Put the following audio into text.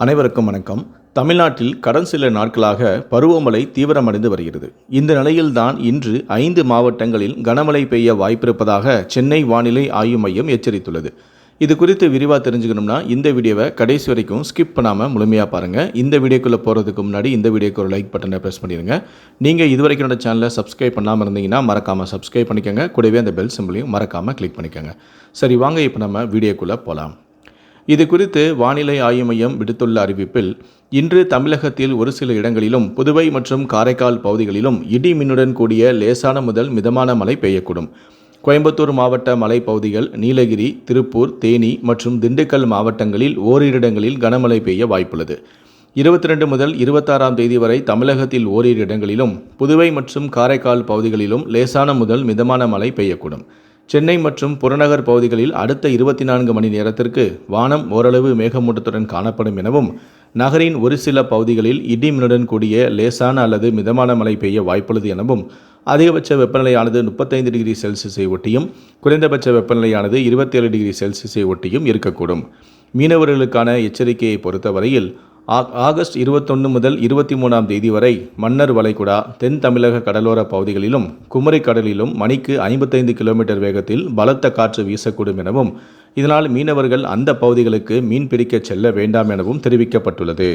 அனைவருக்கும் வணக்கம். தமிழ்நாட்டில் கடந்த சில நாட்களாக பருவமழை தீவிரமடைந்து வருகிறது. இந்த நிலையில்தான் இன்று 5 மாவட்டங்களில் கனமழை பெய்ய வாய்ப்பிருப்பதாக சென்னை வானிலை ஆய்வு மையம் எச்சரித்துள்ளது. இது குறித்து விரிவாக தெரிஞ்சுக்கணும்னா இந்த வீடியோவை கடைசி வரைக்கும் ஸ்கிப் பண்ணாமல் முழுமையாக பாருங்கள். இந்த வீடியோக்குள்ளே போகிறதுக்கு முன்னாடி இந்த வீடியோக்கு ஒரு லைக் பட்டனை ப்ரெஸ் பண்ணிடுங்க. நீங்கள் இதுவரைக்கும் என்னோட சேனலை சப்ஸ்கிரைப் பண்ணாமல் இருந்தீங்கன்னா மறக்காமல் சப்ஸ்கிரைப் பண்ணிக்கோங்க. கூடவே அந்த பெல் சிம்பிளையும் மறக்காமல் கிளிக் பண்ணிக்கோங்க. சரி, வாங்க இப்போ நம்ம வீடியோக்குள்ளே போகலாம். இது குறித்து வானிலை ஆய்வு மையம் விடுத்துள்ள அறிவிப்பில், இன்று தமிழகத்தில் ஒரு சில இடங்களிலும் புதுவை மற்றும் காரைக்கால் பகுதிகளிலும் இடி மின்னுடன் கூடிய லேசான முதல் மிதமான மழை பெய்யக்கூடும். கோயம்புத்தூர் மாவட்ட மலைப்பகுதிகள், நீலகிரி, திருப்பூர், தேனி மற்றும் திண்டுக்கல் மாவட்டங்களில் ஓரிரு இடங்களில் கனமழை பெய்ய வாய்ப்புள்ளது. 22 முதல் 26ஆம் தேதி வரை தமிழகத்தில் ஓரிரு இடங்களிலும் புதுவை மற்றும் காரைக்கால் பகுதிகளிலும் லேசான முதல் மிதமான மழை பெய்யக்கூடும். சென்னை மற்றும் புறநகர் பகுதிகளில் அடுத்த 24 மணி நேரத்திற்கு வானம் ஓரளவு மேகமூட்டத்துடன் காணப்படும் எனவும், நகரின் ஒரு சில பகுதிகளில் இடி மின்னுடன் கூடிய லேசான அல்லது மிதமான மழை பெய்ய வாய்ப்புள்ளது எனவும், அதிகபட்ச வெப்பநிலையானது 35 டிகிரி செல்சியஸை ஒட்டியும் குறைந்தபட்ச வெப்பநிலையானது 27 டிகிரி செல்சியஸை ஒட்டியும் இருக்கக்கூடும். மீனவர்களுக்கான எச்சரிக்கையை பொறுத்தவரையில் ஆகஸ்ட் 21 முதல் 23ஆம் தேதி வரை மன்னார் வளைகுடா, தென் தமிழக கடலோர பகுதிகளிலும் குமரி கடலிலும் மணிக்கு 55 கிலோமீட்டர் வேகத்தில் பலத்த காற்று வீசக்கூடும் எனவும், இதனால் மீனவர்கள் அந்த பகுதிகளுக்கு மீன் பிடிக்க செல்ல வேண்டாம் எனவும் தெரிவிக்கப்பட்டுள்ளது.